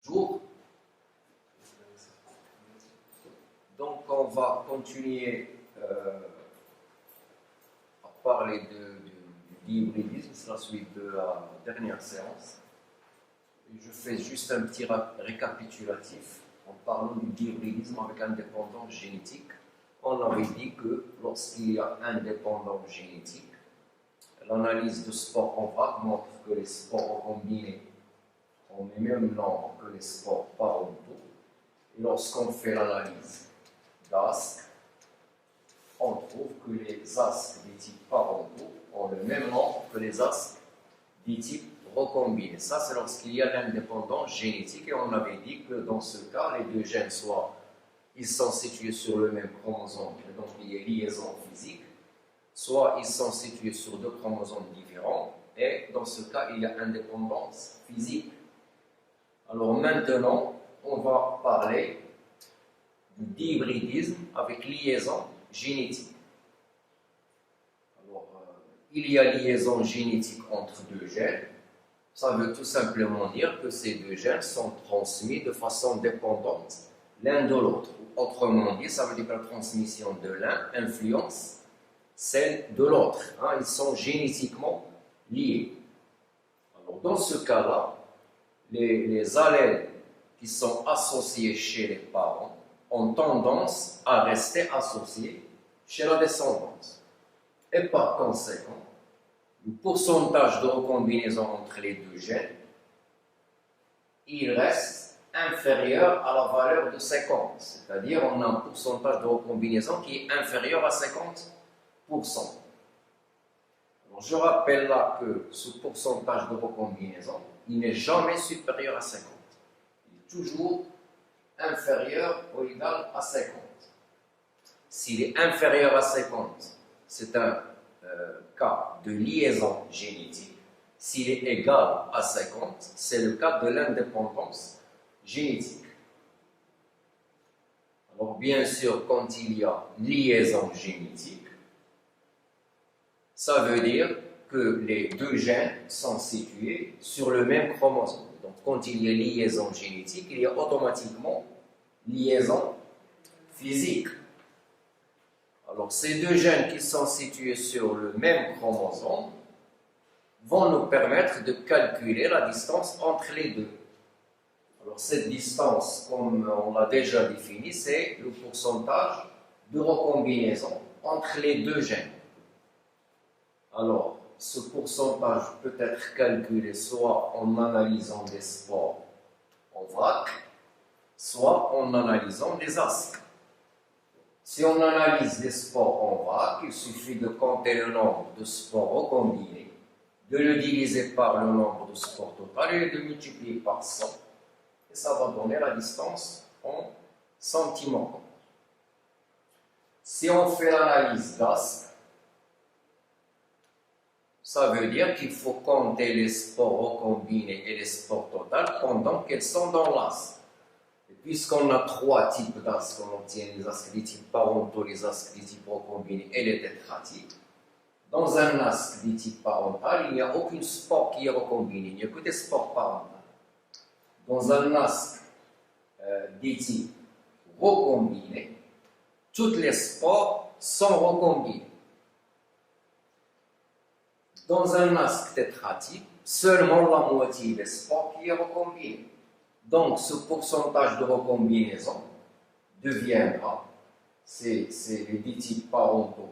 Bonjour. Donc on va continuer à parler du dihybridisme, c'est la suite de la dernière séance. Et je fais juste un petit récapitulatif en parlant du dihybridisme avec indépendance génétique. On avait dit que lorsqu'il y a indépendance génétique, l'analyse de spores en vrac montre que les spores combinés ont le même nombre que les spores parentaux. Et lorsqu'on fait l'analyse d'asques, on trouve que les asques des types parentaux ont le même nombre que les asques des types recombinés. Ça, c'est lorsqu'il y a l'indépendance génétique. Et on avait dit que dans ce cas, les deux gènes, soit ils sont situés sur le même chromosome, et donc il y a liaison physique, soit ils sont situés sur deux chromosomes différents, et dans ce cas, il y a indépendance physique. Alors maintenant, on va parler du dihybridisme avec liaison génétique. Alors, il y a liaison génétique entre deux gènes. Ça veut tout simplement dire que ces deux gènes sont transmis de façon dépendante l'un de l'autre. Autrement dit, ça veut dire que la transmission de l'un influence celle de l'autre. Ils sont génétiquement liés. Alors, dans ce cas-là, les allèles qui sont associés chez les parents ont tendance à rester associés chez la descendance. Et par conséquent, le pourcentage de recombinaison entre les deux gènes, il reste inférieur à la valeur de 50. C'est-à-dire, on a un pourcentage de recombinaison qui est inférieur à 50%. Alors, je rappelle là que ce pourcentage de recombinaison, il n'est jamais supérieur à 50. Il est toujours inférieur ou égal à 50. S'il est inférieur à 50, c'est un cas de liaison génétique. S'il est égal à 50, c'est le cas de l'indépendance génétique. Alors bien sûr, quand il y a liaison génétique, ça veut dire que les deux gènes sont situés sur le même chromosome. Donc quand il y a liaison génétique, il y a automatiquement liaison physique. Alors ces deux gènes qui sont situés sur le même chromosome vont nous permettre de calculer la distance entre les deux. Alors cette distance, comme on l'a déjà défini, c'est le pourcentage de recombinaison entre les deux gènes. Alors, ce pourcentage peut être calculé soit en analysant des spores en vrac, soit en analysant des asques. Si on analyse des spores en vrac, il suffit de compter le nombre de spores recombinés, de le diviser par le nombre de spores total et de multiplier par 100. Et ça va donner la distance en centimètres. Si on fait l'analyse d'asques, ça veut dire qu'il faut compter les spores recombinés et les spores totales pendant qu'elles sont dans l'asque. Et puisqu'on a trois types d'asques, on obtient les asques des types parentaux, les asques des types recombinés et les tétratypes. Dans un asque des types parental, il n'y a aucune spore qui est recombinée, il n'y a que des spores parentales. Dans un asque des types recombinés, toutes les spores sont recombinées. Dans un asque tétratype, seulement la moitié des spores qui est recombinée. Donc, ce pourcentage de recombinaison deviendra, c'est les deux types parentaux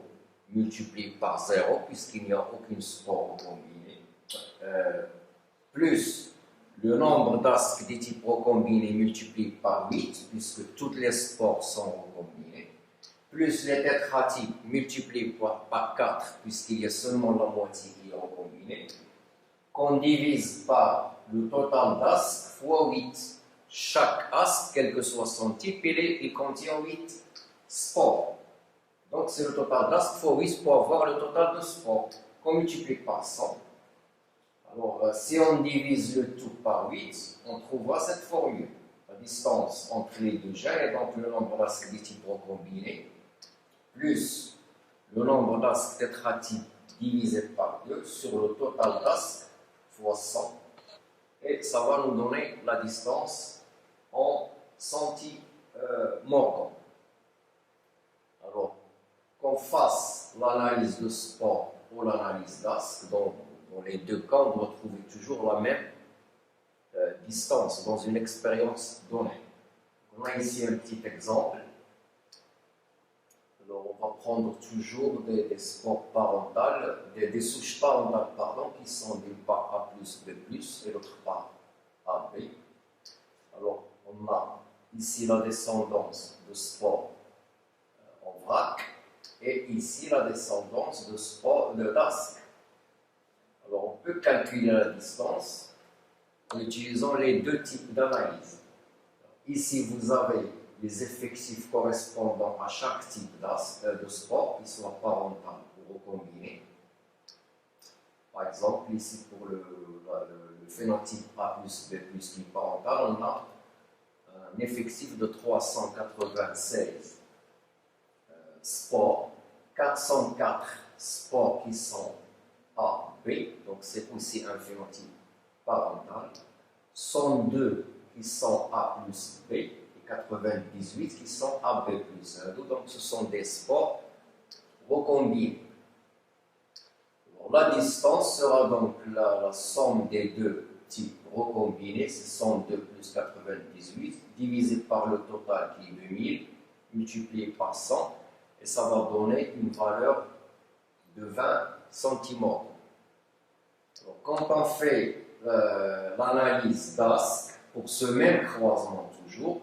multipliés par 0, puisqu'il n'y a aucune spore recombinée, plus le nombre d'asques des types recombinés multiplié par 8, puisque toutes les spores sont recombinées, plus les tétratypes multipliés par 4, puisqu'il y a seulement la moitié qui est recombinée, qu'on divise par le total d'asques fois 8. Chaque asque, quel que soit son type, il contient 8 spores. Donc c'est le total d'asques fois 8 pour avoir le total de spores, qu'on multiplie par 100. Alors si on divise le tout par 8, on trouvera cette formule. La distance entre les deux gènes, et donc le nombre d'asques des types recombinés, plus le nombre d'asques tétratypes divisé par 2 sur le total d'asques fois 100. Et ça va nous donner la distance centimorgans. Alors, qu'on fasse l'analyse de sport ou l'analyse d'asque, dans les deux cas, on doit trouver toujours la même distance dans une expérience donnée. On a ici un petit exemple. Alors, on va prendre toujours des spores parentales, des souches parentales, pardon, qui sont d'une part A plus B plus et l'autre part AB. Alors, on a ici la descendance de spores en vrac et ici la descendance de spores d'asque. Alors, on peut calculer la distance en utilisant les deux types d'analyse. Ici, vous avez les effectifs correspondant à chaque type de sport, qui soit parental ou recombiné. Par exemple, ici pour le phénotype A plus B plus qui est parental, on a un effectif de 396 sports, 404 sports qui sont A, B, donc c'est aussi un phénotype parental, 102 qui sont A plus B, 98 qui sont AB plus 1. Donc ce sont des sports recombinés. La distance sera donc la somme des deux types recombinés, c'est 102 plus 98, divisé par le total qui est 2000, multiplié par 100, et ça va donner une valeur de 20 centimorgans. Quand on fait l'analyse d'asque, pour ce même croisement toujours,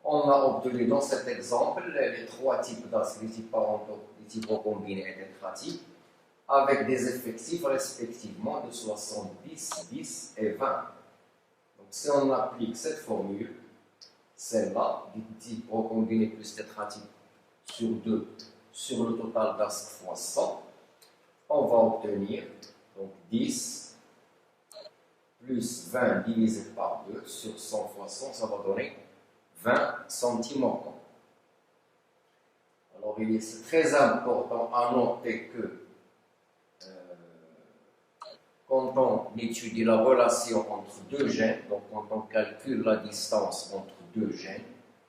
on a obtenu dans cet exemple les trois types d'asque, les types parentaux, les types recombinés et tétratypes, avec des effectifs respectivement de 70, 10 et 20. Donc si on applique cette formule, celle-là, du type recombiné plus tétratype sur 2, sur le total d'asque fois 100, on va obtenir donc 10 plus 20 divisé par 2 sur 100 fois 100, ça va donner 20 centimorgans. Alors c'est très important à noter que quand on étudie la relation entre deux gènes, donc quand on calcule la distance entre deux gènes,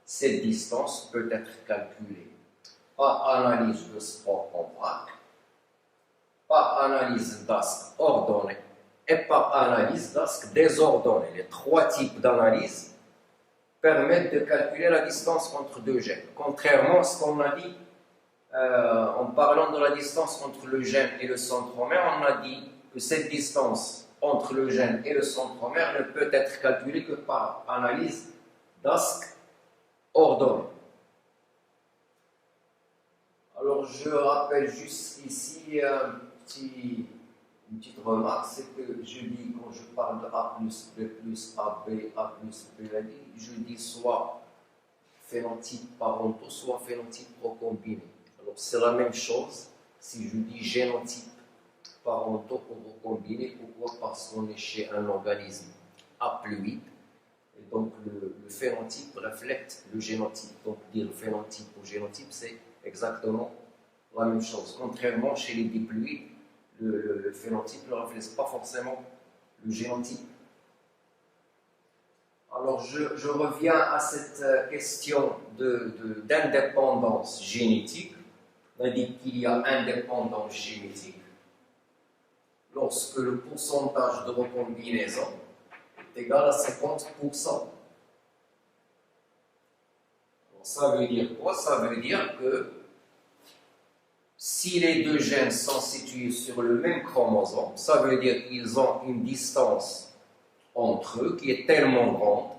cette distance peut être calculée par analyse de sport en vrac, par analyse d'asque ordonnée et par analyse d'asque désordonnée. Les trois types d'analyse permettent de calculer la distance entre deux gènes. Contrairement à ce qu'on a dit en parlant de la distance entre le gène et le centromère, on a dit que cette distance entre le gène et le centromère ne peut être calculée que par analyse d'asque ordonnée. Alors je rappelle juste ici une petite remarque, c'est que je dis, quand je parle de A plus B plus AB, A plus B, je dis soit phénotype parentaux, soit phénotype recombiné. Alors c'est la même chose si je dis génotype parentaux ou recombinés. Pourquoi? Parce qu'on est chez un organisme haploïde et donc le phénotype reflète le génotype. Donc dire phénotype ou génotype, c'est exactement la même chose. Contrairement chez les diploïdes, le phénotype ne reflète pas forcément le génotype. Alors je reviens à cette question d'indépendance génétique. On a dit qu'il y a indépendance génétique lorsque le pourcentage de recombinaison est égal à 50%. Alors, ça veut dire quoi? Ça veut dire que si les deux gènes sont situés sur le même chromosome, ça veut dire qu'ils ont une distance entre eux qui est tellement grande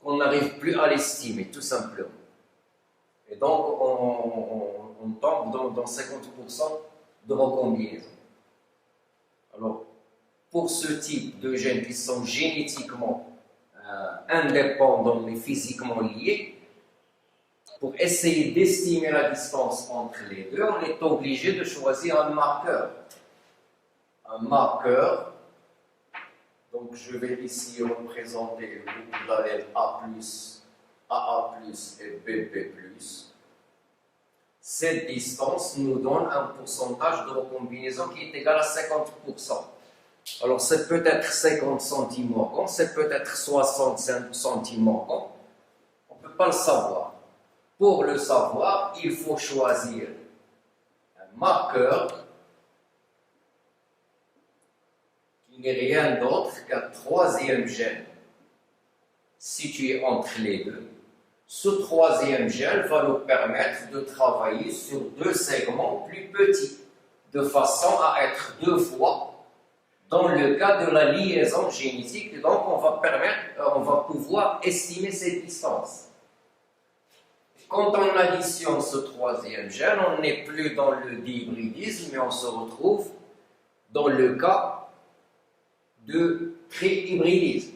qu'on n'arrive plus à l'estimer, tout simplement. Et donc, on tombe dans 50% de recombinaison. Alors, pour ce type de gènes qui sont génétiquement indépendants mais physiquement liés, pour essayer d'estimer la distance entre les deux, on est obligé de choisir un marqueur. Un marqueur, donc je vais ici représenter le groupe d'allèles A+, AA+, et BB+. Cette distance nous donne un pourcentage de recombinaison qui est égal à 50%. Alors c'est peut-être 50 centimorgans, c'est peut-être 60 centimorgans, pas le savoir. Pour le savoir, il faut choisir un marqueur qui n'est rien d'autre qu'un troisième gène situé entre les deux. Ce troisième gène va nous permettre de travailler sur deux segments plus petits, de façon à être deux fois dans le cas de la liaison génétique. Et donc, on va pouvoir estimer cette distance. Quand on additionne ce troisième gène, on n'est plus dans le dihybridisme, mais on se retrouve dans le cas de trihybridisme.